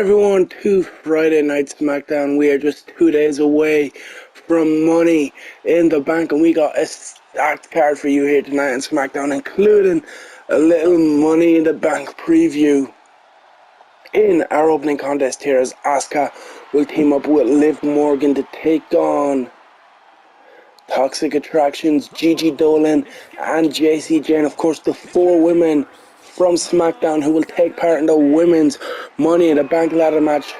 everyone to Friday Night Smackdown. We are just 2 days away from Money in the Bank, and we got a stacked card for you here tonight on SmackDown, including a little Money in the Bank preview in our opening contest here, as Asuka will team up with Liv Morgan to take on Toxic Attractions, Gigi Dolan and Jacy Jayne. Of course, the four women from SmackDown who will take part in the women's Money in the Bank ladder match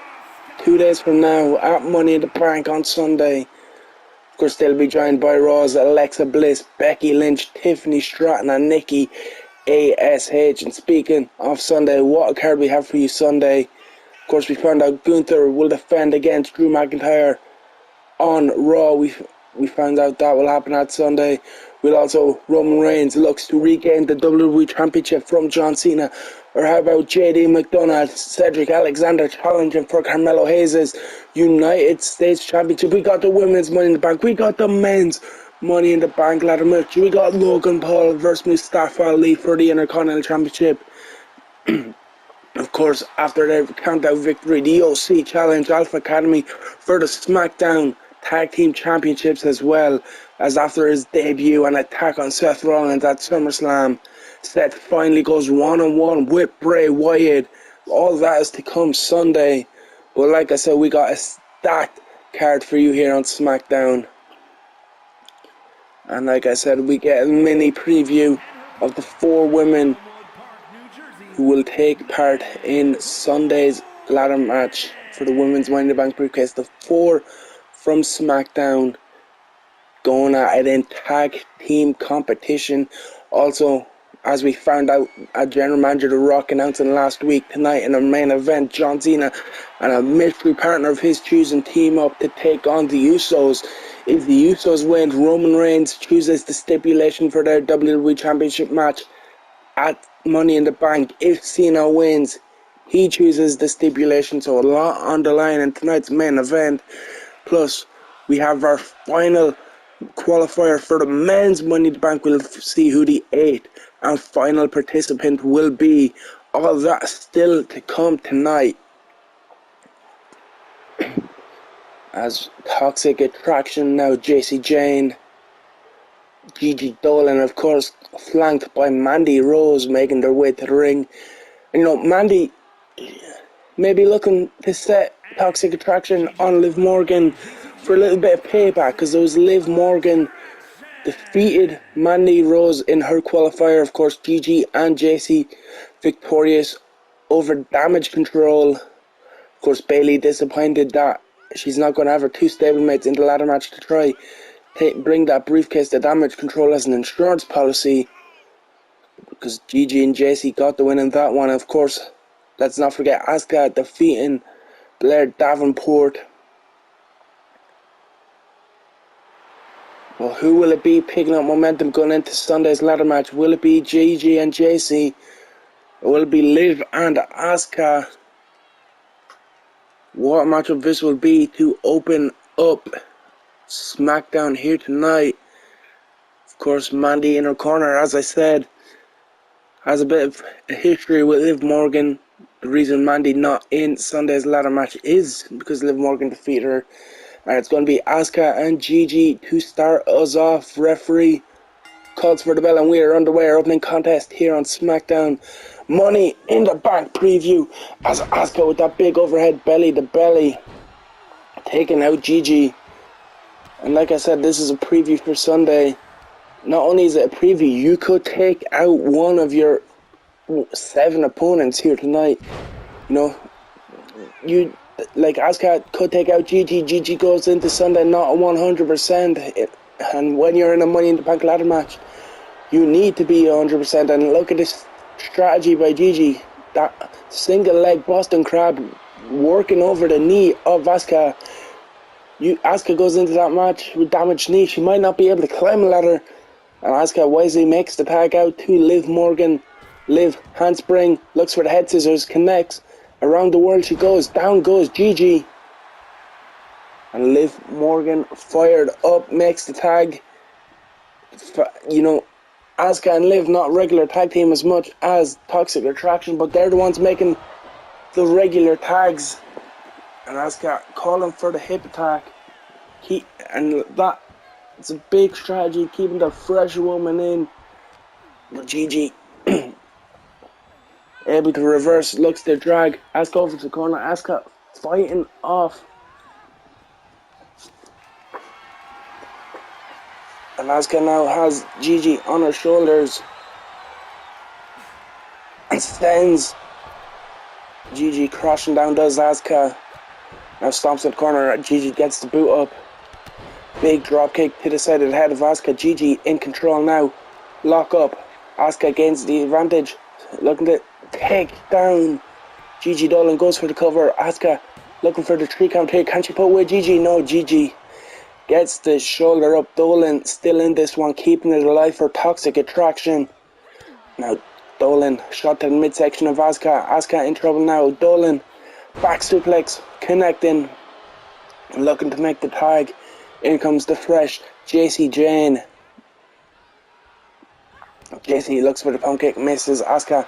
2 days from now at Money in the Bank on Sunday. Of course, they'll be joined by Raw's Alexa Bliss, Becky Lynch, Tiffany Stratton and Nikki ASH. And speaking of Sunday, what a card we have for you Sunday. Of course, we found out Gunther will defend against Drew McIntyre on Raw. We found out that will happen at Sunday. We'll also, Roman Reigns looks to regain the WWE Championship from John Cena. Or how about JD McDonagh, Cedric Alexander challenging for Carmelo Hayes' United States Championship. We got the women's Money in the Bank. We got the men's Money in the Bank ladder match. We got Logan Paul versus Mustafa Ali for the Intercontinental Championship. Of course, after the countdown victory, the OC Challenge Alpha Academy for the SmackDown Tag Team Championships, as well as after his debut and attack on Seth Rollins at SummerSlam. Seth finally goes one-on-one with Bray Wyatt. All that is to come Sunday. But like I said, we got a stacked card for you here on SmackDown. And like I said, we get a mini preview of the four women who will take part in Sunday's ladder match for the women's Money in the Bank briefcase. The four from SmackDown going at it in tag team competition. Also, as we found out, a general manager The Rock announcing last week, tonight in the main event, John Cena and a mystery partner of his choosing team up to take on the Usos. If the Usos win, Roman Reigns chooses the stipulation for their WWE Championship match at Money in the Bank. If Cena wins, he chooses the stipulation. So a lot on the line in tonight's main event. Plus, we have our final qualifier for the men's Money in the Bank. We'll see who the 8th and final participant will be. All that still to come tonight, as Toxic Attraction now Jacy Jayne, Gigi Dolan, of course, flanked by Mandy Rose, making their way to the ring. And, Mandy may be looking to set Toxic Attraction on Liv Morgan for a little bit of payback, because there was Liv Morgan defeated Mandy Rose in her qualifier. Of course, Gigi and Jacy victorious over Damage Control. Of course, Bayley disappointed that she's not going to have her two stablemates in the ladder match to try bring that briefcase to Damage Control as an insurance policy, because Gigi and Jacy got the win in that one. Of course, let's not forget Asuka defeating Blair Davenport. Well, who will it be picking up momentum going into Sunday's ladder match? Will it be Gigi and Jacy? Or will it be Liv and Asuka? What matchup this will be to open up SmackDown here tonight. Of course, Mandy in her corner, as I said, has a bit of a history with Liv Morgan. The reason Mandy not in Sunday's ladder match is because Liv Morgan defeated her. And it's going to be Asuka and Gigi to start us off. Referee calls for the bell, and we are underway. Our opening contest here on SmackDown. Money in the Bank preview, as Asuka with that big overhead belly to belly taking out Gigi. And like I said, this is a preview for Sunday. Not only is it a preview, you could take out one of your 7 opponents here tonight. Asuka could take out Gigi. Gigi goes into Sunday not 100%. And when you're in a Money in the Bank ladder match, you need to be 100%. And look at this strategy by Gigi. That single leg Boston Crab working over the knee of Asuka. Asuka goes into that match with damaged knee. She might not be able to climb a ladder. And Asuka wisely makes the tag out to Liv Morgan. Liv, handspring, looks for the head scissors, connects. Around the world she goes. Down goes Gigi. And Liv Morgan fired up, makes the tag. Asuka and Liv, not regular tag team as much as Toxic Attraction, but they're the ones making the regular tags. And Asuka calling for the hip attack. And it's a big strategy, keeping the fresh woman in. But Gigi able to reverse, looks to drag Asuka over to the corner. Asuka fighting off. And Asuka now has Gigi on her shoulders. And sends Gigi crashing down, does Asuka. Now stomps in the corner. Gigi gets the boot up. Big drop kick to the side of the head of Asuka. Gigi in control now. Lock up. Asuka gains the advantage. Looking to take down Gigi. Dolan goes for the cover. Asuka looking for the 3 count here. Can she put away Gigi? No, Gigi gets the shoulder up. Dolan still in this one, keeping it alive for Toxic Attraction. Now Dolan shot to the midsection of Asuka. Asuka in trouble now. Dolan back suplex connecting. Looking to make the tag. In comes the fresh JC Jane. JC looks for the pump kick, misses. Asuka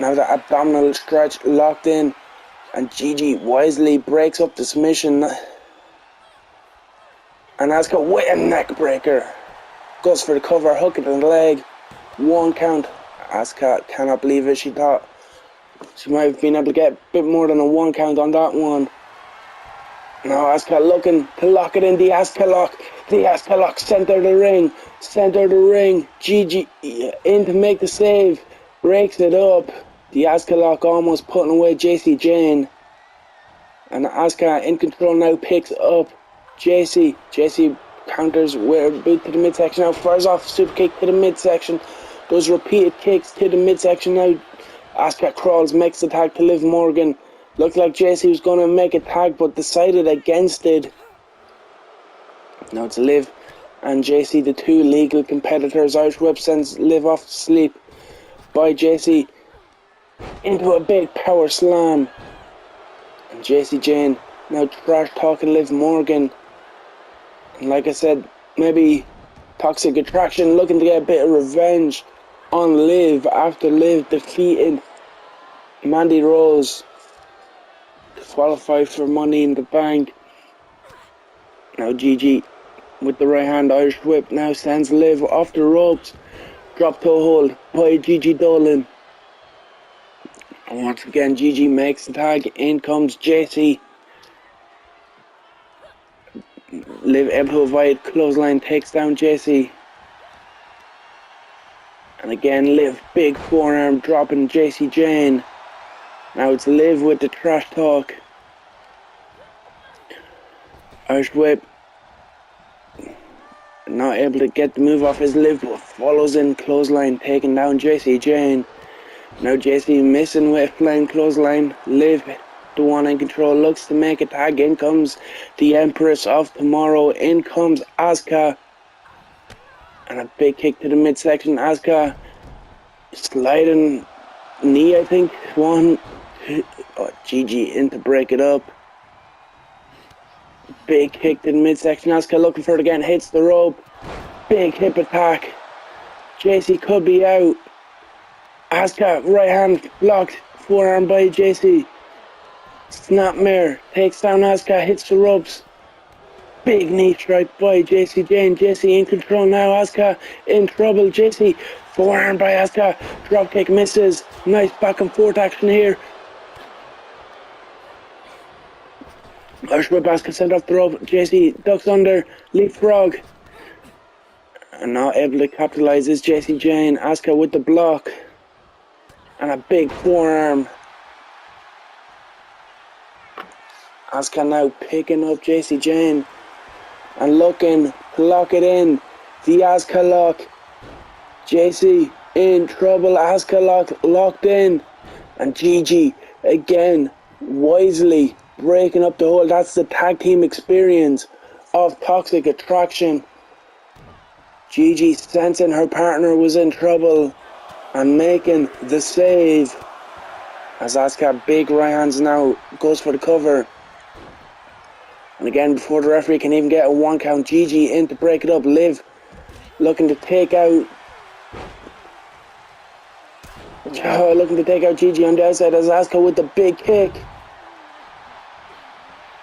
now the abdominal stretch locked in, and Gigi wisely breaks up the submission. And Asuka with a neck breaker goes for the cover, hook it in the leg. 1 count. Asuka cannot believe it. She thought she might have been able to get a bit more than a 1 count on that one. Now Asuka looking to lock it in. The Asuka lock. The Asuka lock. Center of the ring. Center of the ring. Gigi in to make the save. Breaks it up. The Asuka lock almost putting away JC Jane. And Asuka in control now, picks up JC. JC counters with a boot to the midsection. Now fires off super kick to the midsection. Does repeated kicks to the midsection now. Asuka crawls, makes the tag to Liv Morgan. Looked like JC was going to make a tag, but decided against it. Now it's Liv and JC, the 2 legal competitors. Irish Whip sends Liv off to sleep by JC into a big power slam. And JC Jane now trash talking Liv Morgan. And like I said, maybe Toxic Attraction looking to get a bit of revenge on Liv after Liv defeated Mandy Rose to qualify for Money in the Bank. Now Gigi with the right hand Irish Whip now sends Liv off the ropes. Drop toe hold by Gigi Dolan. And once again Gigi makes the tag. In comes JC. Liv able to avoid clothesline, takes down JC. And again Liv big forearm dropping JC Jane. Now it's Liv with the trash talk. Irish Whip not able to get the move off as Liv follows in clothesline, taking down JC Jane. Now JC missing with a flying clothesline. Liv, the one in control, looks to make a tag. In comes the Empress of Tomorrow. In comes Asuka. And a big kick to the midsection. Asuka sliding knee, I think. 1, 2, Gigi in to break it up. Big kick to the midsection. Asuka looking for it again. Hits the rope. Big hip attack. JC could be out. Asuka right hand blocked. Forearm by JC. Snapmare takes down Asuka. Hits the ropes. Big knee strike by JC Jane. JC in control now. Asuka in trouble. JC forearm by Asuka. Dropkick misses. Nice back and forth action here. Irish Whip. Asuka sent off the rope. JC ducks under. Leapfrog. And not able to capitalize is JC Jane. Asuka with the block. And a big forearm. Asuka now picking up JC Jane. And looking to lock it in. The Asuka lock. JC in trouble. Asuka lock locked in. And Gigi again wisely breaking up the hold. That's the tag team experience of Toxic Attraction. Gigi sensing her partner was in trouble and making the save. As Asuka big right hands now goes for the cover. And again, before the referee can even get a 1 count, Gigi in to break it up. Liv looking to take out Oh, looking to take out Gigi on the outside as Asuka with the big kick.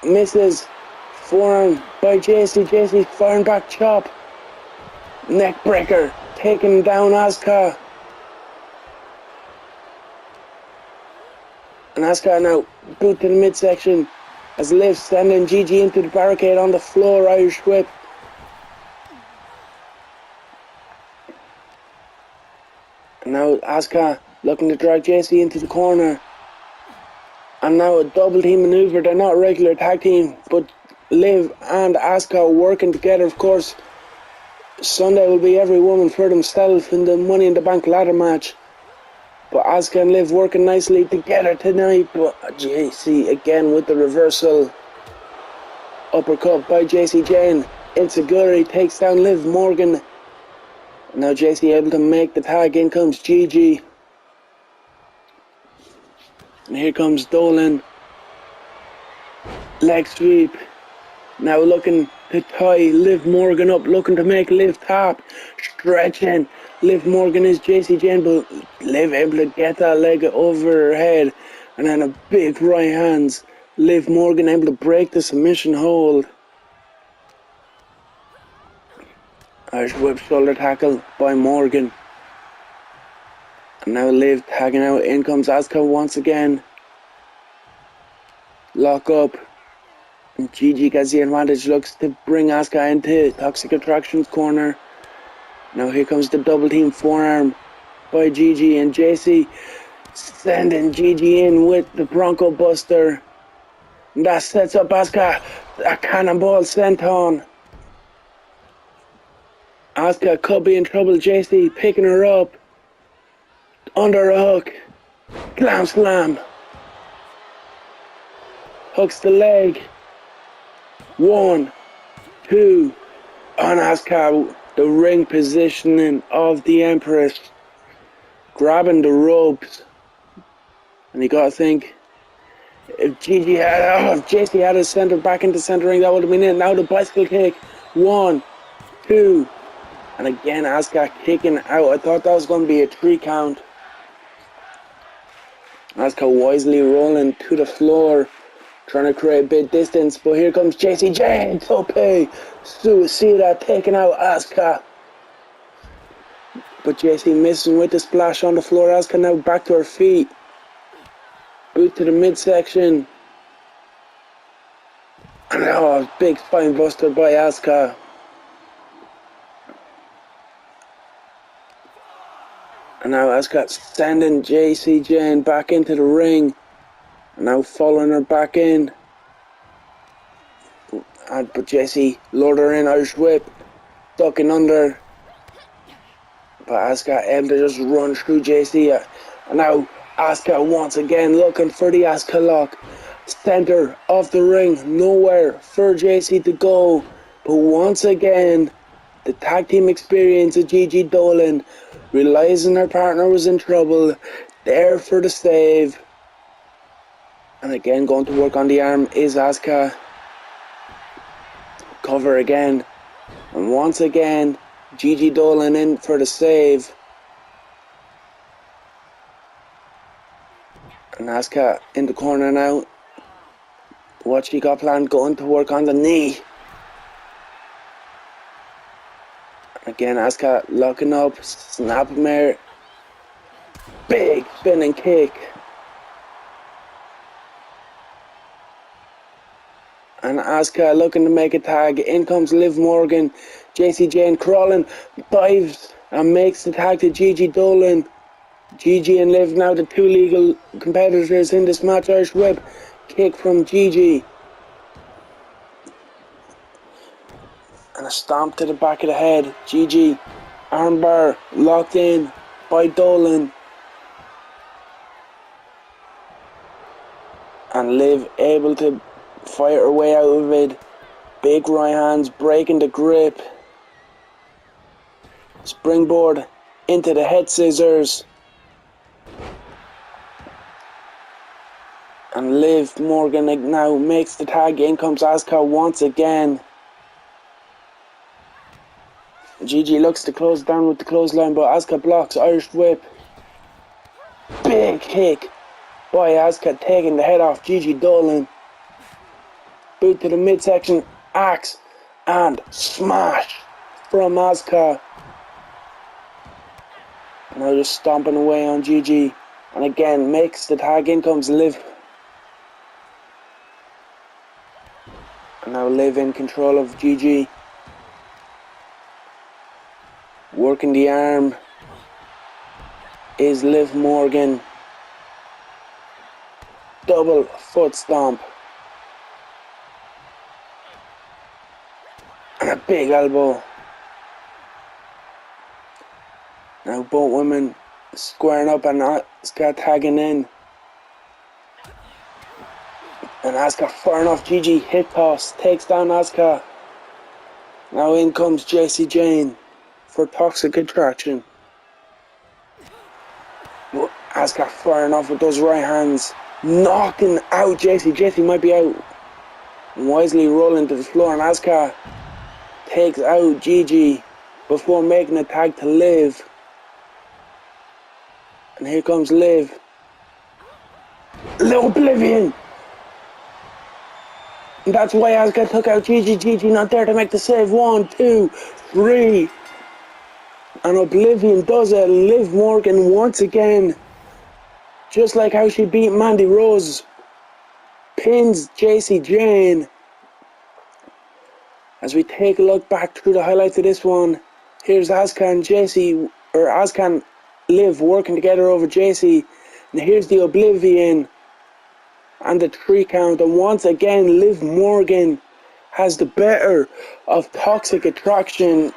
Misses. Forearm by JC. JC firing back chop. Neck breaker. Taking down Asuka. And Asuka now boot to the midsection as Liv sending Gigi into the barricade on the floor. Irish whip. And now Asuka looking to drag JC into the corner. And now a double team maneuver. They're not a regular tag team, but Liv and Asuka working together. Of course, Sunday will be every woman for themselves in the Money in the Bank ladder match. But Asuka and Liv working nicely together tonight. But JC again with the reversal. Uppercut by JC Jane. Insecurity takes down Liv Morgan. Now JC able to make the tag. In comes Gigi. And here comes Dolan. Leg sweep. Now looking to tie Liv Morgan up. Looking to make Liv tap. Stretching. Liv Morgan is JC Jane, but Liv able to get that leg over her head. And then a big right hands. Liv Morgan able to break the submission hold. Irish whip shoulder tackle by Morgan. And now Liv tagging out. In comes Asuka once again. Lock up. And Gigi gets the advantage. Looks to bring Asuka into Toxic Attraction's corner. Now here comes the double team forearm by Gigi. And JC sending Gigi in with the Bronco Buster. And that sets up Asuka. A cannonball senton. Asuka could be in trouble. JC picking her up. Under a hook. Glam slam. Hooks the leg. 1, 2. On Asuka. The ring positioning of the Empress. Grabbing the ropes. And you gotta think, if JC had a center back into center ring, that would have been it. Now the bicycle kick. 1, 2. And again, Asuka kicking out. I thought that was going to be a 3 count. Asuka wisely rolling to the floor, trying to create a bit distance. But here comes JC Jane. Tope Suicida taking out Asuka. But JC missing with the splash on the floor. Asuka now back to her feet. Boot to the midsection. And big spine buster by Asuka. And now Asuka sending JC Jane back into the ring. And now following her back in. But JC lured her in, Irish whip. Ducking under. But Asuka able to just run through JC. And now Asuka once again looking for the Asuka lock. Center of the ring. Nowhere for JC to go. But once again, the tag team experience of Gigi Dolan. Realizing her partner was in trouble, there for the save. And again, going to work on the arm is Asuka. Cover again. And once again, Gigi Dolan in for the save. And Asuka in the corner now. What she got planned, going to work on the knee. Again, Asuka locking up, snapmare, big spinning kick. And Asuka looking to make a tag. In comes Liv Morgan. JC Jane crawling, dives and makes the tag to Gigi Dolan. Gigi and Liv now the 2 legal competitors in this match. Irish whip, kick from Gigi. And a stomp to the back of the head. Gigi, armbar locked in by Dolan. And Liv able to fight her way out of it. Big right hands breaking the grip. Springboard into the head scissors. And Liv Morgan now makes the tag. In comes Asuka once again. Gigi looks to close down with the clothesline, but Asuka blocks. Irish whip. big kick by Asuka, taking the head off Gigi Dolan. Boot to the midsection, axe, and smash from Asuka. Now just stomping away on Gigi. And again, makes the tag. In comes Liv. And now Liv in control of Gigi. Working the arm is Liv Morgan. Double foot stomp. And a big elbow. Now both women squaring up and Asuka tagging in. And Asuka firing off Gigi. Hip toss. Takes down Asuka. Now in comes Jacy Jayne for Toxic Attraction. Asuka firing off with those right hands. Knocking out Jacy. Jacy might be out. Wisely rolling to the floor. And Asuka takes out Gigi before making a tag to Liv. And here comes Liv. Oblivion! And that's why Asuka took out Gigi. Gigi not there to make the save. 1, 2, 3. And Oblivion does it. Liv Morgan once again. Just like how she beat Mandy Rose. Pins Jacy Jayne. As we take a look back through the highlights of this one. Here's Asuka and Asuka and Liv working together over Jacy. And here's the Oblivion. And the 3 count. And once again, Liv Morgan has the better of Toxic Attraction.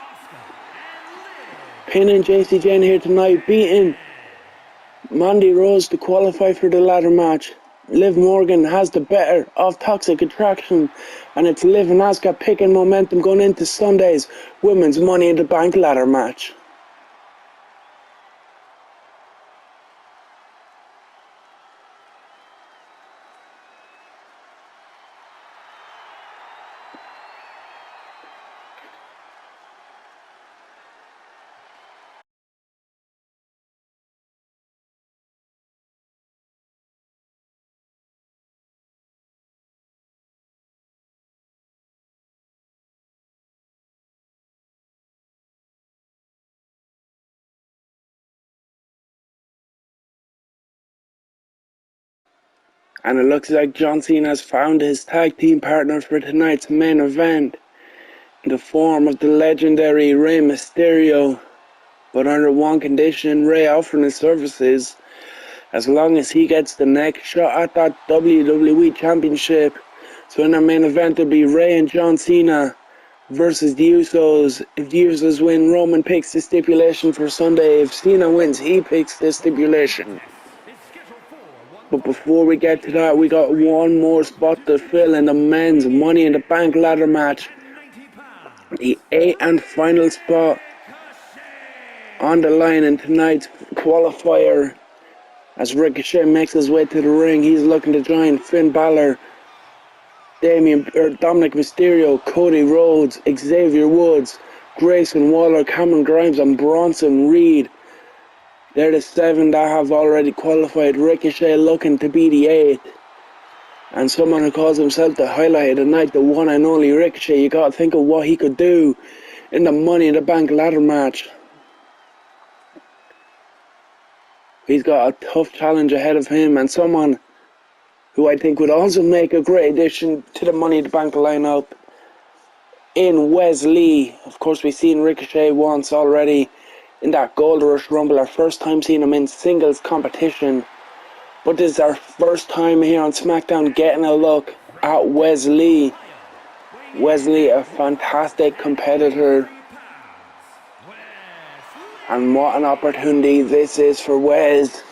Pinning Jacy Jayne here tonight. Beating Mandy Rose to qualify for the ladder match. Liv Morgan has the better of Toxic Attraction. And it's Liv and Asuka picking momentum going into Sunday's Women's Money in the Bank ladder match. And it looks like John Cena has found his tag team partner for tonight's main event in the form of the legendary Rey Mysterio. But under one condition, Rey offering his services as long as he gets the next shot at that WWE Championship. So in our main event, there'll be Rey and John Cena versus the Usos. If the Usos win, Roman picks the stipulation for Sunday. If Cena wins, he picks the stipulation. But before we get to that, we got one more spot to fill in the men's Money in the Bank ladder match. The 8th and final spot on the line in tonight's qualifier. As Ricochet makes his way to the ring, he's looking to join Finn Balor, Dominic Mysterio, Cody Rhodes, Xavier Woods, Grayson Waller, Cameron Grimes, and Bronson Reed. They're the 7 that have already qualified. Ricochet looking to be the 8th. And someone who calls himself the highlight of the night, the one and only Ricochet. You gotta think of what he could do in the Money in the Bank ladder match. He's got a tough challenge ahead of him, and someone who I think would also make a great addition to the Money in the Bank lineup in Wes Lee. Of course, we've seen Ricochet once already in that Gold Rush Rumble, our first time seeing him in singles competition. But this is our first time here on SmackDown getting a look at Wes Lee. Wes Lee, a fantastic competitor. And what an opportunity this is for Wes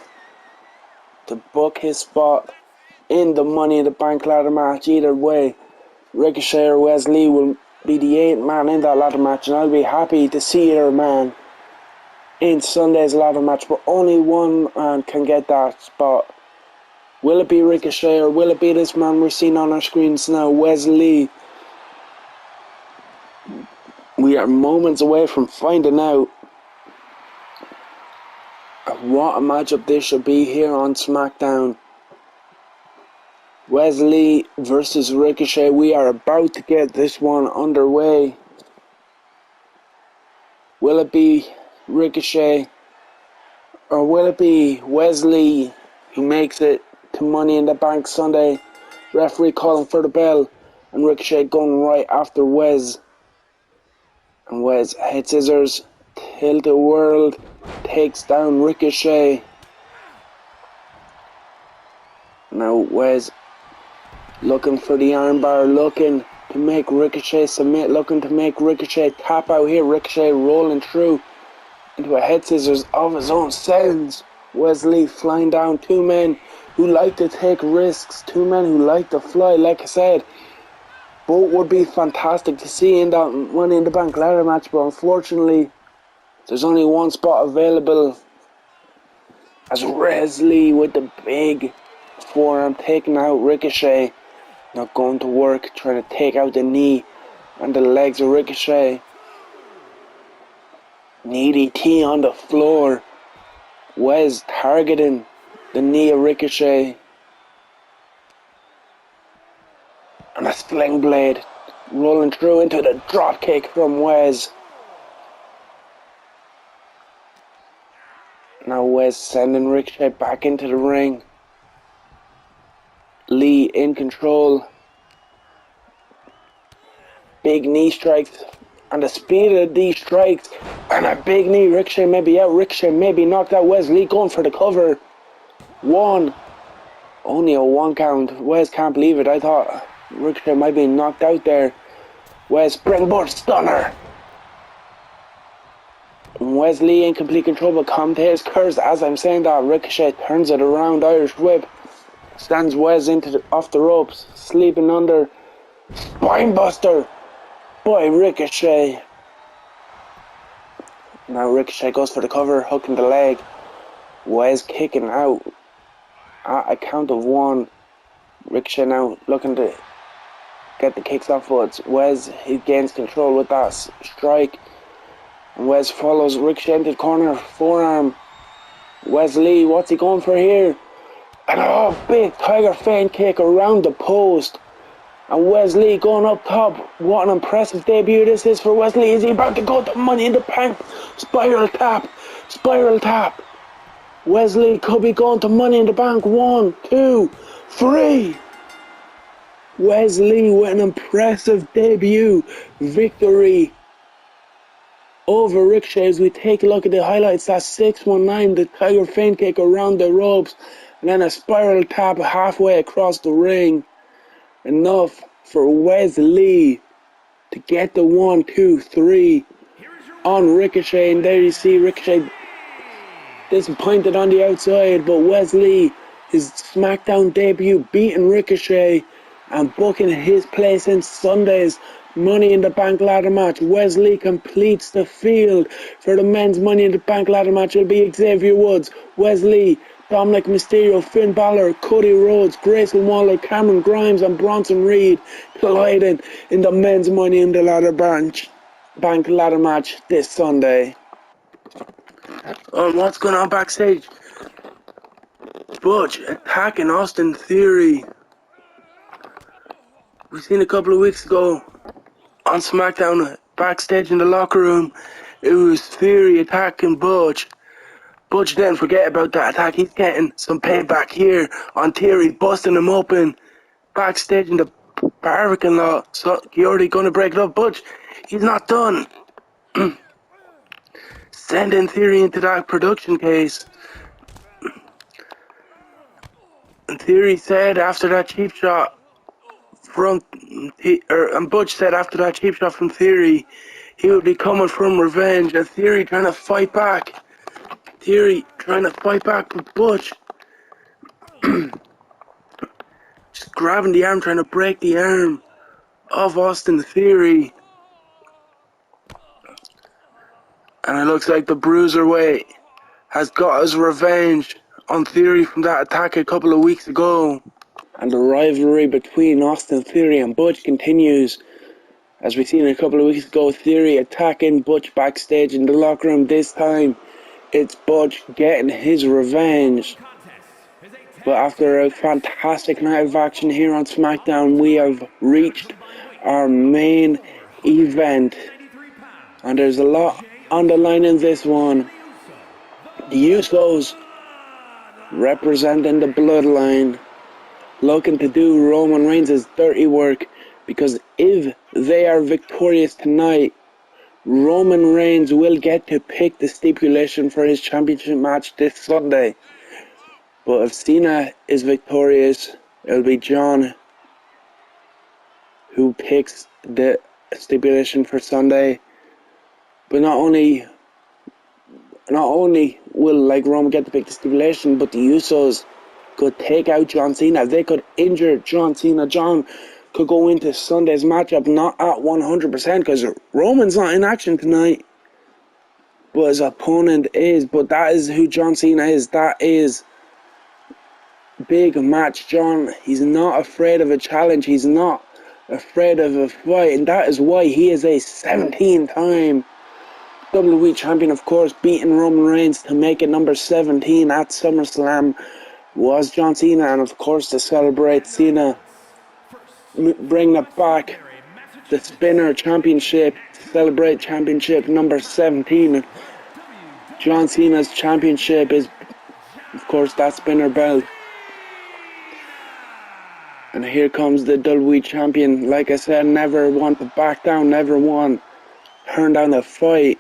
to book his spot in the Money in the Bank ladder match. Either way, Ricochet or Wes Lee will be the 8th man in that ladder match, and I'll be happy to see either man in Sunday's ladder match, but only one man can get that spot. Will it be Ricochet or will it be this man we're seeing on our screens now, Wes Lee? We are moments away from finding out What a matchup this should be here on SmackDown. Wesley versus Ricochet. We are about to get this one underway. Will it be Ricochet or will it be Wesley who makes it to Money in the Bank Sunday? Referee calling for the bell and Ricochet going right after Wes. And Wes head scissors, tilt-a world, takes down Ricochet. Now Wes looking for the armbar, looking to make Ricochet submit, looking to make Ricochet tap out here. Ricochet rolling through into a head scissors of his own. Sends Wesley flying down. Two men who like to take risks, two men who like to fly. Like I said, both would be fantastic to see in that Money in the Bank ladder match, but unfortunately there's only one spot available, as Wesley with the big forearm taking out Ricochet. Not going to work, trying to take out the knee and the legs of Ricochet. Knee DT on the floor. Wes targeting the knee of Ricochet. And a sling blade rolling through into the drop kick from Wes. Now Wes sending Ricochet back into the ring. Lee in control. Big knee strikes. And the speed of these strikes. And a big knee. Ricochet may be out. Ricochet may be knocked out. Wes Lee going for the cover. One. Only a one count. Wes can't believe it. I thought Ricochet might be knocked out there. Wes springboard stunner. Wesley in complete control, but commentators curse as I'm saying that. Ricochet turns it around. Irish whip. Stands Wes off the ropes. Sleeping under. Spinebuster by Ricochet. Now Ricochet goes for the cover, hooking the leg. Wes kicking out at a count of one. Ricochet now looking to get the kicks off Wes. Wes, he gains control with that strike. And Wes follows Ricochet into the corner. Forearm. Wesley, what's he going for here? And big tiger feint kick around the post. And Wesley going up top. What an impressive debut this is for Wesley. Is he about to go to Money in the Bank? Spiral tap. Spiral tap. Wesley could be going to Money in the Bank. 1, 2, 3. Wesley with an impressive debut victory over Ricochet. As we take a look at the highlights, that's 619, the tiger feint kick around the ropes, and then a spiral tap halfway across the ring. Enough for Wesley to get the 1, 2, 3 on Ricochet. And there you see Ricochet disappointed on the outside, but Wesley, his SmackDown debut, beating Ricochet and booking his place in Sunday's Money in the Bank ladder match. Wesley completes the field for the men's Money in the Bank ladder match. It'll be Xavier Woods, Wesley, Dominic Mysterio, Finn Balor, Cody Rhodes, Grayson Waller, Cameron Grimes and Bronson Reed colliding in the men's Money in the Bank ladder match this Sunday. What's going on backstage? Butch attacking Austin Theory. We seen a couple of weeks ago on SmackDown backstage in the locker room. It was Theory attacking Butch. Butch didn't forget about that attack. He's getting some payback here on Theory, busting him open backstage in the parking lot. So you're already gonna break it up. Butch, he's not done. Sending Theory into that production case. And Theory said after that cheap shot and Butch said after that cheap shot from Theory, he would be coming from revenge. And Theory trying to fight back. With Butch. Just grabbing the arm, trying to break the arm of Austin Theory. And it looks like the Bruiserweight has got his revenge on Theory from that attack a couple of weeks ago. And the rivalry between Austin Theory and Butch continues. As we seen a couple of weeks ago, Theory attacking Butch backstage in the locker room. This time, It's Butch getting his revenge. But after a fantastic night of action here on SmackDown, we have reached our main event. And there's a lot on the line in this one. The Usos, representing the Bloodline, looking to do Roman Reigns' dirty work, because if they are victorious tonight, Roman Reigns will get to pick the stipulation for his championship match this Sunday. But if Cena is victorious, it'll be John who picks the stipulation for Sunday. But not only will Roman get to pick the stipulation, but the Usos could take out John Cena. They could injure John Cena. John could go into Sunday's matchup not at 100% because Roman's not in action tonight. But his opponent is. But that is who John Cena is. That is big match John. He's not afraid of a challenge. He's not afraid of a fight. And that is why he is a 17-time WWE champion. Of course, beating Roman Reigns to make it number 17 at SummerSlam was John Cena. And of course, to celebrate Cena bringing it back, the Spinner Championship, celebrate championship number 17. John Cena's championship is, of course, that Spinner belt. And here comes the WWE champion. Like I said, never want to back down, never want to turn down a fight.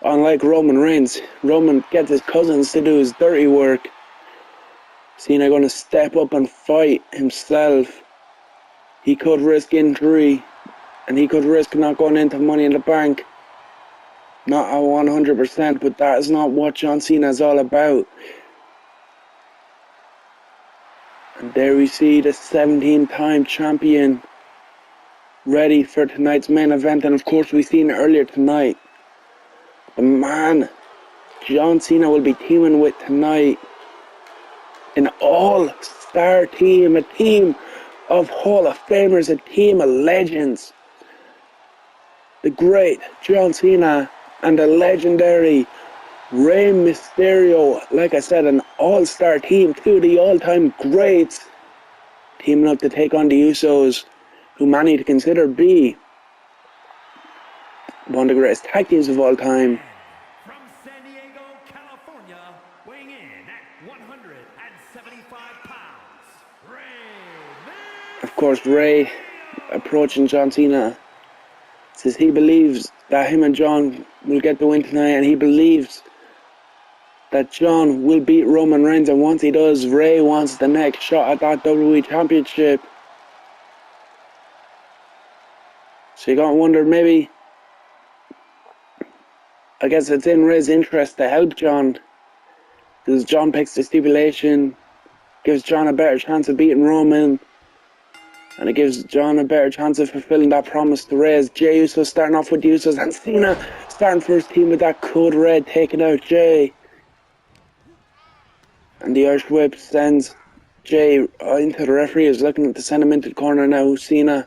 Unlike Roman Reigns, Roman gets his cousins to do his dirty work. Cena going to step up and fight himself. He could risk injury, and he could risk not going into Money in the Bank. Not at 100%, but that is not what John Cena is all about. And there we see the 17-time champion ready for tonight's main event. And of course, we've seen it earlier tonight. The man John Cena will be teaming with tonight, an all-star team, a team of Hall of Famers, a team of legends. The great John Cena and the legendary Rey Mysterio, like I said, an all-star team, two of the all-time greats, teaming up to take on the Usos, who many to consider be one of the greatest tag teams of all time. From San Diego, California, weighing in at 175 pounds, Rey. Of course, Rey approaching John Cena says he believes that him and John will get the win tonight, and he believes that John will beat Roman Reigns, and once he does, Rey wants the next shot at that WWE Championship. So you gotta wonder, maybe, I guess it's in Rey's interest to help John, because John picks the stipulation, gives John a better chance of beating Roman, and it gives John a better chance of fulfilling that promise to Rey. As Jey Uso starting off with the Usos, and Cena starting for his team with that code red, taking out Jey. And the Irish Whip sends Jey into the referee, is looking to send him into the corner now. Cena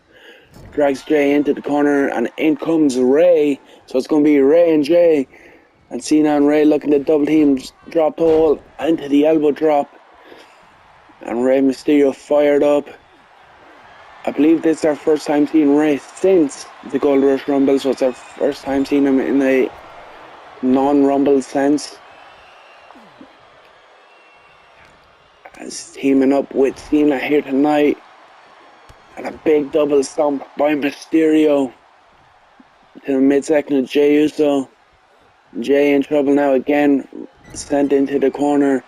drags Jey into the corner, and in comes Rey. So it's going to be Rey and Jey. And Cena and Rey looking to double team, drop the hole into the elbow drop. And Rey Mysterio fired up. I believe this is our first time seeing Rey since the Gold Rush Rumble, so it's our first time seeing him in a non-Rumble sense. As teaming up with Cena here tonight. And a big double stomp by Mysterio to the midsection of Jey Uso. Jey in trouble now again, sent into the corner.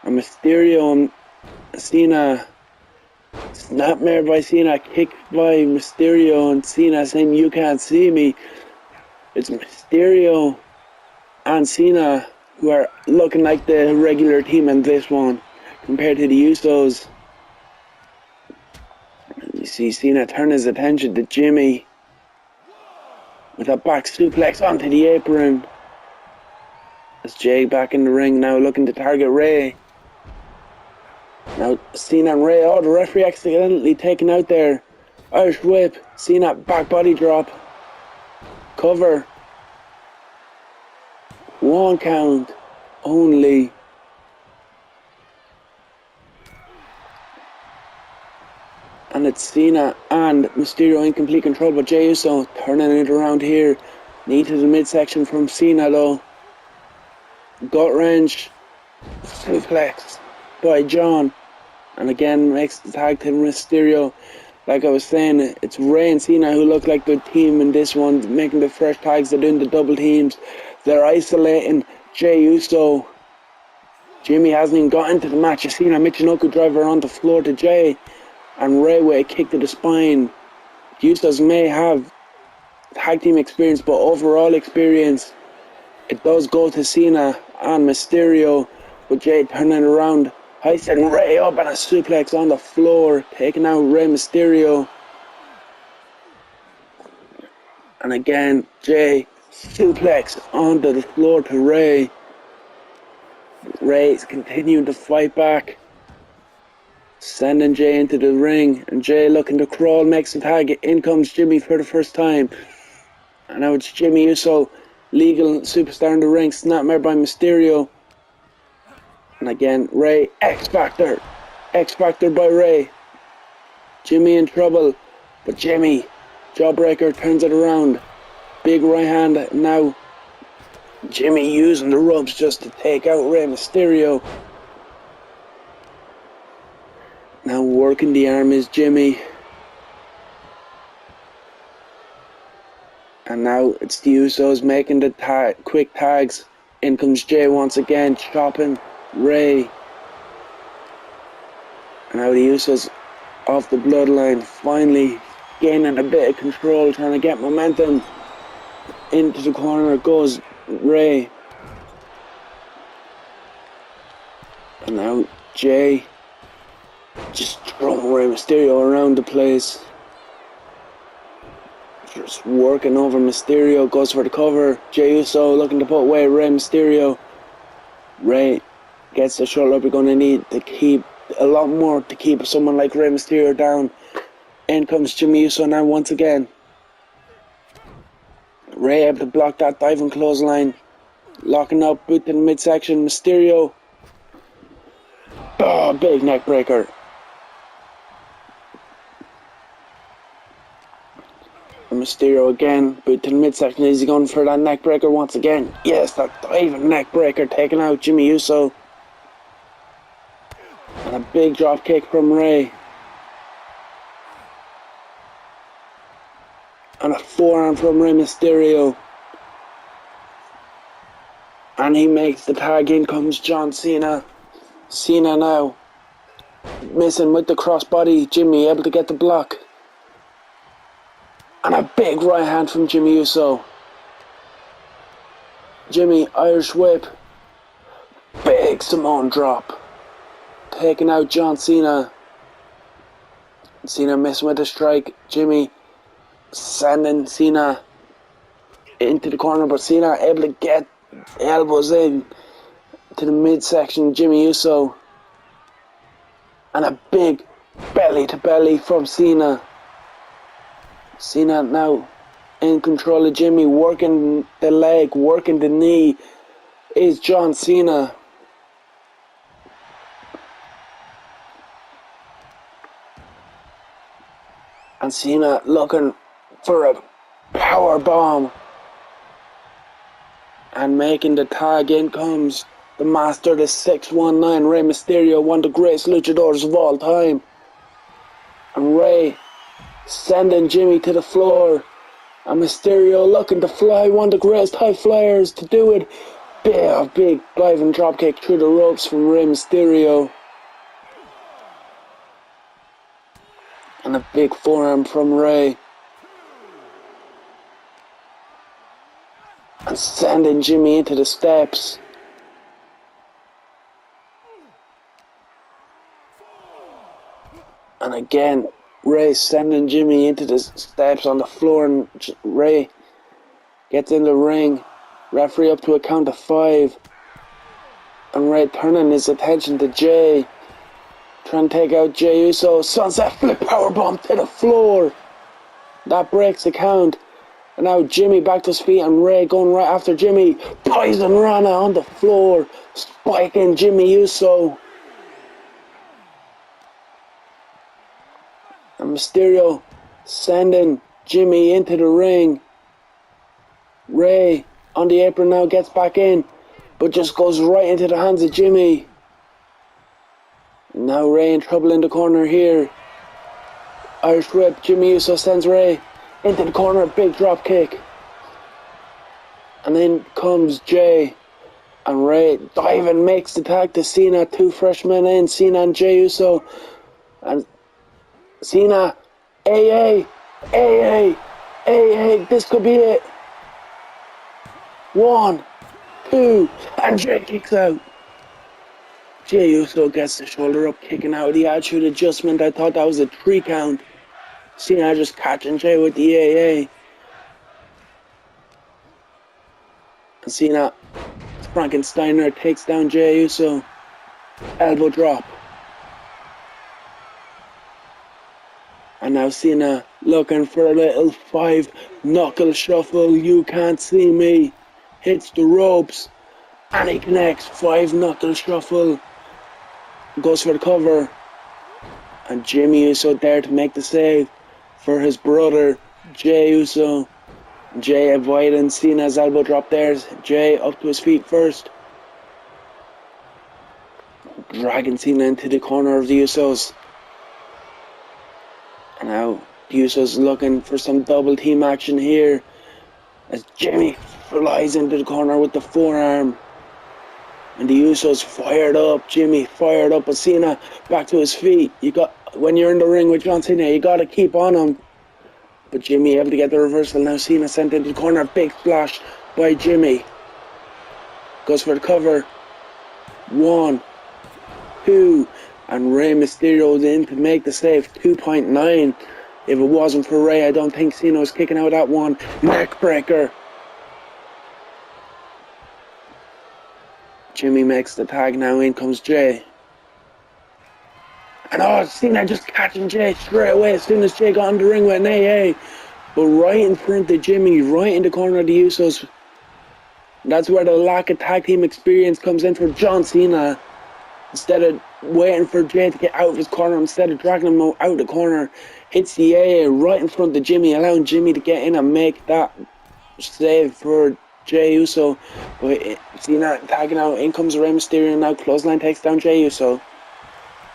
And Mysterio and Cena, snapmare by Cena, kick by Mysterio, and Cena saying, "You can't see me." It's Mysterio and Cena who are looking like the regular team in this one compared to the Usos. You see Cena turn his attention to Jimmy with a back suplex onto the apron. As Jey back in the ring now, looking to target Rey. Now Cena and Rey, the referee accidentally taken out there. Irish Whip, Cena back body drop. Cover. 1 count only. And it's Cena and Mysterio in complete control, but Jey Uso turning it around here. Knee to the midsection from Cena though. Gut wrench. Suplex by John. And again makes the tag to Mysterio. Like I was saying, it's Rey and Cena who look like the team in this one, making the fresh tags. They're doing the double teams. They're isolating Jey Uso. Jimmy hasn't even got into the match. You've seen a Michinoku driver on the floor to Jey. And Rey with a kick to the spine. Usos may have tag team experience, but overall experience, it does go to Cena and Mysterio, with Jey turning around, hoisting Rey up and a suplex on the floor, taking out Rey Mysterio. And again, Jey suplex onto the floor to Rey. Rey's continuing to fight back, sending Jey into the ring, and Jey looking to crawl, makes the tag. In comes Jimmy for the first time. And now it's Jimmy Uso, legal superstar in the ring, snapmare by Mysterio. And again, Rey, X Factor by Rey. Jimmy in trouble, but Jimmy, jawbreaker, turns it around. Big right hand, now Jimmy using the ropes just to take out Rey Mysterio. Now working the arm is Jimmy. And now it's the Usos making the quick tags. In comes Jey once again, chopping Rey. And now the Usos off the bloodline, finally gaining a bit of control, trying to get momentum. Into the corner goes Rey. And now Jey just throwing Rey Mysterio around the place. Just working over Mysterio, goes for the cover. Jey Uso looking to put away Rey Mysterio. Rey gets the shuttle up. You're going to need to keep a lot more to keep someone like Rey Mysterio down. In comes Jimmy Uso now once again. Rey able to block that diving clothesline. Locking up, boot to the midsection. Mysterio. Oh, big neck breaker. Mysterio again, boot to the midsection. Is he going for that neck breaker once again? Yes, that diving neck breaker, taking out Jimmy Uso. And a big drop kick from Rey. And a forearm from Rey Mysterio. And he makes the tag. In comes John Cena. Cena now missing with the crossbody. Jimmy able to get the block. And a big right hand from Jimmy Uso. Jimmy, Irish whip. Big Samoan drop. Taking out John Cena. Cena missing with a strike. Jimmy sending Cena into the corner, but Cena able to get elbows in to the midsection. Jimmy Uso. And a big belly to belly from Cena. Cena now in control of Jimmy, working the leg, working the knee, is John Cena. And Cena looking for a power bomb. And making the tag. In comes the master, the 619, Rey Mysterio, one of the greatest luchadors of all time. And Rey sending Jimmy to the floor. And Mysterio looking to fly, one of the greatest high flyers to do it. Big diving dropkick through the ropes from Rey Mysterio. And a big forearm from Rey. And sending Jimmy into the steps. And again, Rey sending Jimmy into the steps on the floor, and Rey gets in the ring. Referee up to a count of 5. And Rey turning his attention to Jey. Trying to take out Jey Uso. Sunset flip powerbomb to the floor. That breaks the count. And now Jimmy back to his feet and Ray going right after Jimmy. Poison Rana on the floor. Spiking Jimmy Uso. And Mysterio sending Jimmy into the ring. Ray on the apron now gets back in, but just goes right into the hands of Jimmy. Now Ray in trouble in the corner here. Irish Whip, Jimmy Uso sends Ray into the corner, big drop kick. And then comes Jay. And Ray diving makes the tag to Cena, 2 fresh men in, Cena and Jey Uso. And Cena, AA, this could be it. 1, 2, and Jay kicks out. Jey Uso gets the shoulder up, kicking out of the attitude adjustment. I thought that was a 3 count. Cena just catching Jay with the AA. And Cena, Frankensteiner takes down Jey Uso. Elbow drop. And now Cena looking for a little 5 knuckle shuffle. You can't see me. Hits the ropes. And he connects. 5 knuckle shuffle. Goes for the cover. And Jimmy Uso there to make the save for his brother, Jey Uso. Jay avoiding Cena's elbow drop there. Jay up to his feet first. Dragging Cena into the corner of the Usos. And now the Usos looking for some double team action here. As Jimmy flies into the corner with the forearm. And the Usos fired up. Jimmy fired up. But Cena back to his feet. When you're in the ring with John Cena, you got to keep on him. But Jimmy able to get the reversal. Now Cena sent into the corner. Big splash by Jimmy. Goes for the cover. 1, 2. And Rey Mysterio's in to make the save. 2.9. If it wasn't for Rey, I don't think Cena was kicking out that one. Neck breaker. Jimmy makes the tag. Now in comes Jay. And Cena just catching Jay straight away as soon as Jay got in the ring with an AA. But right in front of Jimmy, right in the corner of the Usos. That's where the lack of tag team experience comes in for John Cena. Instead of waiting for Jay to get out of his corner, instead of dragging him out of the corner, hits the AA right in front of Jimmy, allowing Jimmy to get in and make that save for Jey Uso. But Cena tagging out, in comes Rey Mysterio now, clothesline takes down Jey Uso.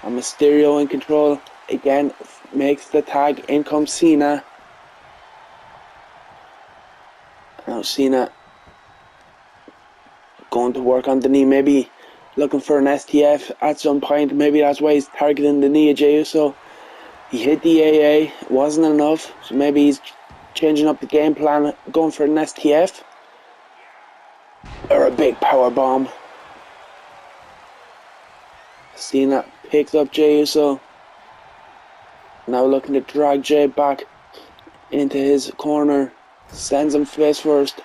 And Mysterio in control again, makes the tag. In comes Cena. Now Cena going to work on the knee, maybe looking for an STF at some point. Maybe that's why he's targeting the knee of Jey Uso. He hit the AA, it wasn't enough, so maybe he's changing up the game plan, going for an STF or a big power bomb. Cena picks up Jey Uso. Now looking to drag Jey back into his corner. Sends him face first.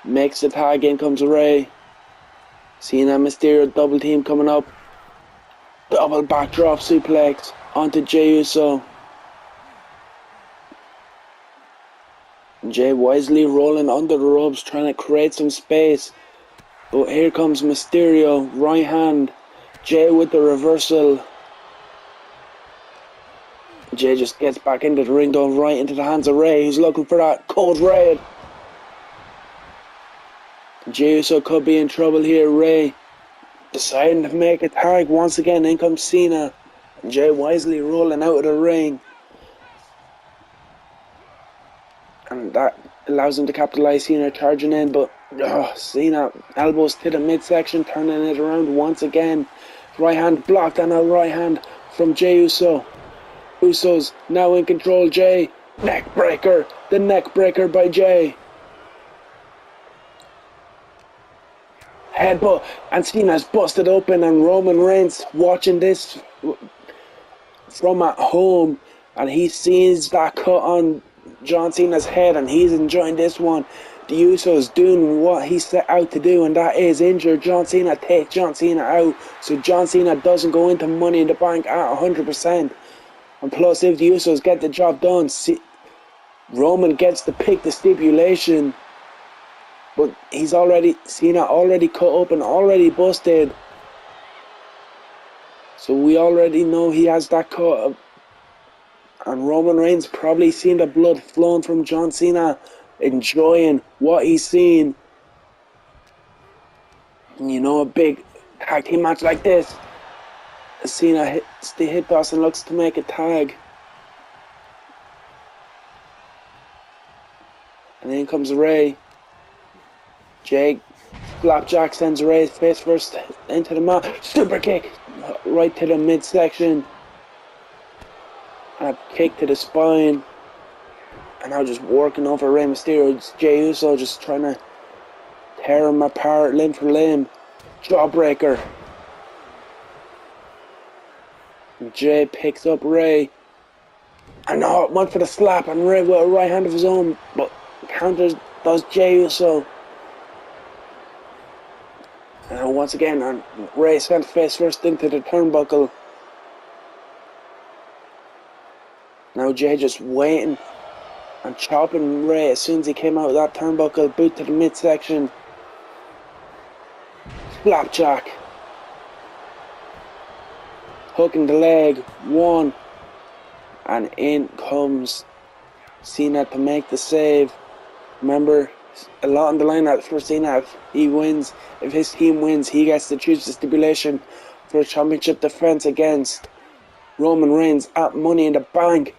Makes the tag. In comes Rey. Cena Mysterio double team coming up. Double backdrop suplex onto Jey Uso. Jey wisely rolling under the ropes, trying to create some space. But here comes Mysterio. Right hand. Jey with the reversal. Jey just gets back into the ring, going right into the hands of Rey, who's looking for that code red. Jey Uso could be in trouble here. Rey deciding to make a tag once again. In comes Cena. And Jey wisely rolling out of the ring. And that allows him to capitalize. Cena charging in, but Cena elbows to the midsection, turning it around once again. Right hand blocked, and a right hand from Jey Uso. Usos now in control. Jey, neck breaker. The neck breaker by Jey. Headbutt, and Cena's busted open, and Roman Reigns watching this from at home, and he sees that cut on John Cena's head, and he's enjoying this one. The Usos doing what he set out to do, and that is injure John Cena, take John Cena out, so John Cena doesn't go into Money in the Bank at 100%. And plus, if the Usos get the job done, Roman gets to pick the stipulation, but Cena already cut open, already busted. So we already know he has that cut. And Roman Reigns probably seen the blood flowing from John Cena, enjoying what he's seen. And you know, a big tag team match like this, Cena hits the hit toss and looks to make a tag. And then comes Ray. Jake Flapjack sends Ray face first into the mat. Super kick right to the midsection. And a kick to the spine. And now just working over Rey Mysterio. It's Jey Uso just trying to tear him apart limb for limb. Jawbreaker. And Jey picks up Ray. And went for the slap. And Ray with a right hand of his own. But counters does Jey Uso. And once again, and Ray sent face first into the turnbuckle. Now Jey just waiting and chopping Ray as soon as he came out of that turnbuckle. Boot to the midsection. Flapjack. Hooking the leg. One. And in comes Cena to make the save. Remember, a lot on the line for Cena. If he wins, if his team wins, he gets to choose the stipulation for a championship defense against Roman Reigns at Money in the Bank.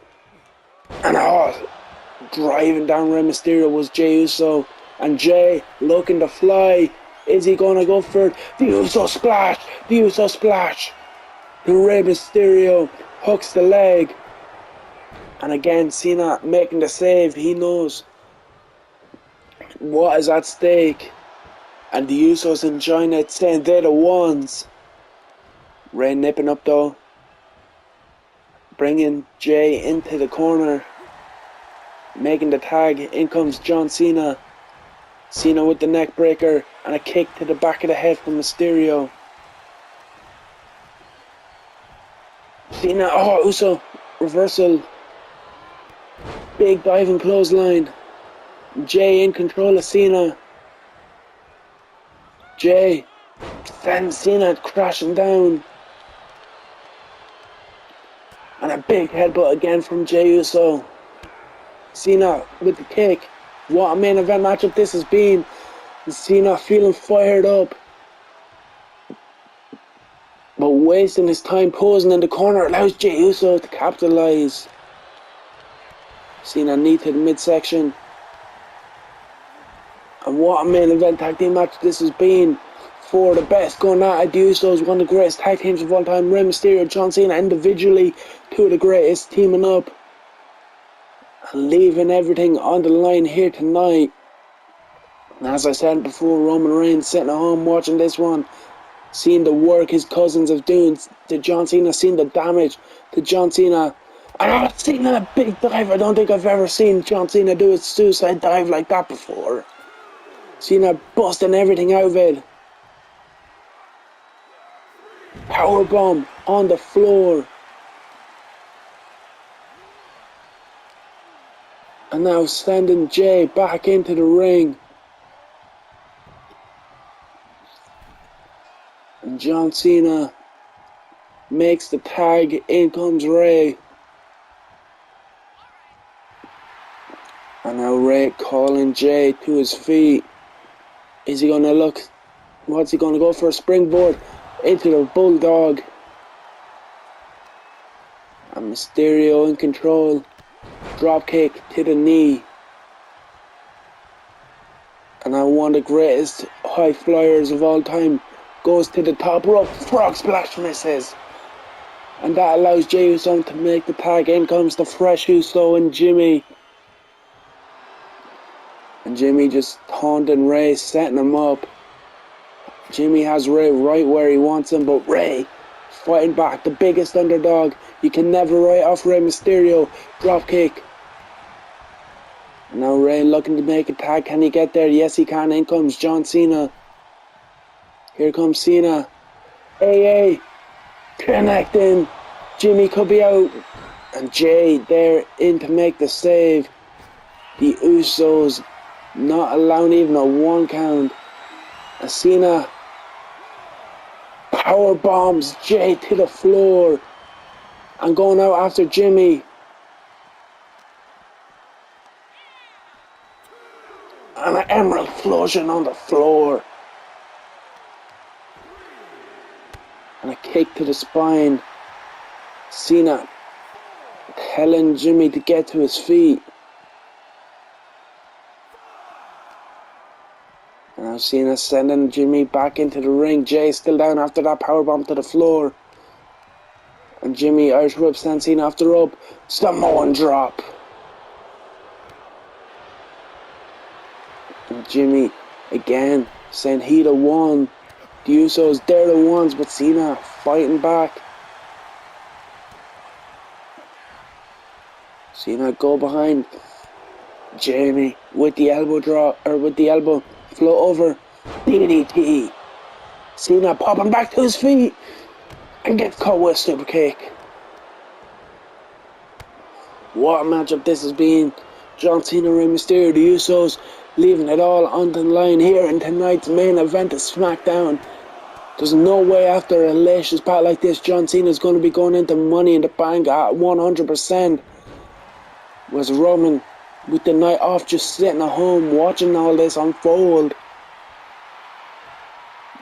And driving down Rey Mysterio was Jey Uso. And Jey looking to fly. Is he going to go for it? The Uso splash! The Uso splash! The Rey Mysterio hooks the leg. And again, Cena making the save. He knows what is at stake. And the Usos enjoying it, saying they're the ones. Rey nipping up though. Bringing Jey into the corner. Making the tag. In comes John Cena. Cena with the neck breaker. And a kick to the back of the head from Mysterio. Cena, Uso. Reversal. Big diving clothesline. Jey in control of Cena. Jey sends Cena crashing down. And a big headbutt again from Jey Uso. Cena with the kick. What a main event matchup this has been. Cena feeling fired up. But wasting his time posing in the corner allows Jey Uso to capitalize. Cena knee to the midsection. And what a main event tag team match this has been. For the best going at it. The Usos, one of the greatest tag teams of all time. Rey Mysterio, John Cena individually, two of the greatest, teaming up. And leaving everything on the line here tonight. And as I said before, Roman Reigns sitting at home watching this one. Seeing the work his cousins have done to John Cena. Seeing the damage to John Cena. And I've seen a big dive. I don't think I've ever seen John Cena do a suicide dive like that before. Cena busting everything out of it. Powerbomb on the floor. And now sending Jey back into the ring. And John Cena makes the tag. In comes Ray. And now Ray calling Jey to his feet. Is he going to look? What's he going to go for? A springboard into the Bulldog. And Mysterio in control. Drop kick to the knee. And now one of the greatest high flyers of all time goes to the top rope. Frog splash misses. And that allows Jey Uso to make the tag. In comes the fresh Uso and Jimmy. And Jimmy just taunting Ray, setting him up. Jimmy has Ray right where he wants him, but Ray fighting back, the biggest underdog. You can never write off Rey Mysterio. Drop kick. Now Ray looking to make a tag. Can he get there? Yes, he can. In comes John Cena. Here comes Cena. AA connecting. Jimmy could be out. And Jey there in to make the save. The Usos not allowing even a 1 count. Cena power bombs Jay to the floor and going out after Jimmy. And an emerald explosion on the floor. And a kick to the spine. Cena telling Jimmy to get to his feet. And now Cena sending Jimmy back into the ring. Jay still down after that powerbomb to the floor. And Jimmy Irish whip sends Cena off the rope. Samoan drop. And Jimmy again saying he the one. The Usos, they're the ones, but Cena fighting back. Cena go behind Jamie with the elbow drop, or with the elbow float over. DDT. Cena popping back to his feet and gets caught with a super kick. What a matchup this has been. John Cena, Rey Mysterio, the Usos leaving it all on the line here in tonight's main event of SmackDown. There's no way after a hellacious battle like this John Cena is going to be going into Money in the Bank at 100%. Was Roman with the night off just sitting at home watching all this unfold.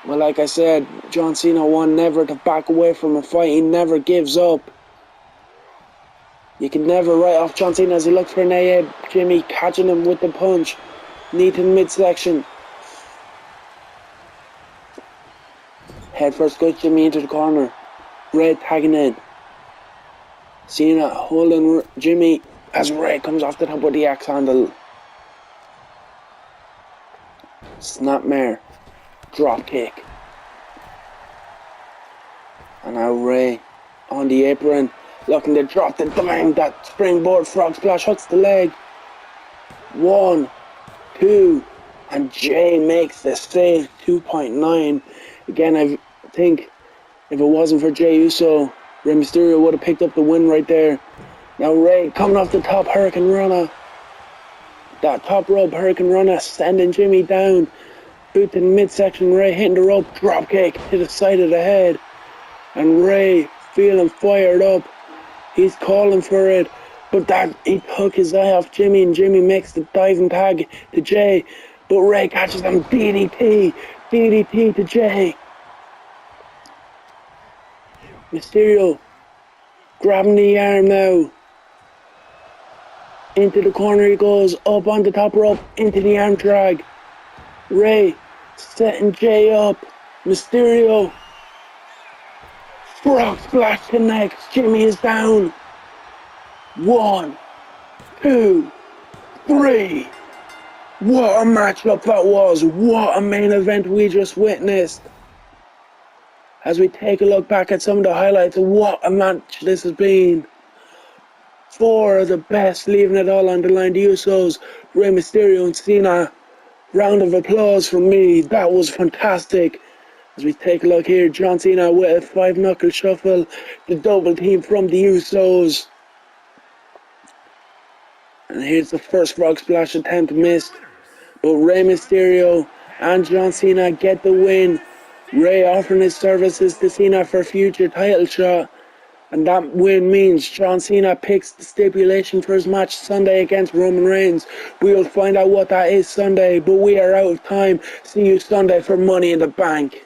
Well, like I said, John Cena won never to back away from a fight. He never gives up. You can never write off John Cena as he looked for an AA. Jimmy catching him with the punch. Knee to the midsection. Head first goes Jimmy into the corner. Ray tagging in. Cena holding Jimmy as Ray comes off the top with the axe handle. Snapmare. Drop kick. And now Ray on the apron. Looking to drop the dime. That springboard frog splash hooks the leg. 1, 2. And Jay makes the save. 2.9. Again, I think if it wasn't for Jey Uso, Rey Mysterio would have picked up the win right there. Now Ray coming off the top Hurricane Rana. That top rope Hurricane Rana sending Jimmy down. Boot to the midsection. Ray hitting the rope. Drop kick to the side of the head. And Ray feeling fired up. He's calling for it. But that he took his eye off Jimmy, and Jimmy makes the diving tag to Jay. But Ray catches him. DDT. DDT to Jay. Mysterio grabbing the arm now. Into the corner he goes. Up on the top rope. Into the arm drag. Ray setting Jay up. Mysterio. Frog splash connects. Jimmy is down. 1, 2, 3. What a matchup that was. What a main event we just witnessed. As we take a look back at some of the highlights of what a match this has been. 4 of the best, leaving it all on the line. The Usos, Rey Mysterio and Cena. Round of applause from me. That was fantastic. As we take a look here, John Cena with a 5-knuckle shuffle. The double team from the Usos. And here's the first frog splash attempt missed. But Rey Mysterio and John Cena get the win. Ray offering his services to Cena for future title shot. And that win means John Cena picks the stipulation for his match Sunday against Roman Reigns. We will find out what that is Sunday, but we are out of time. See you Sunday for Money in the Bank.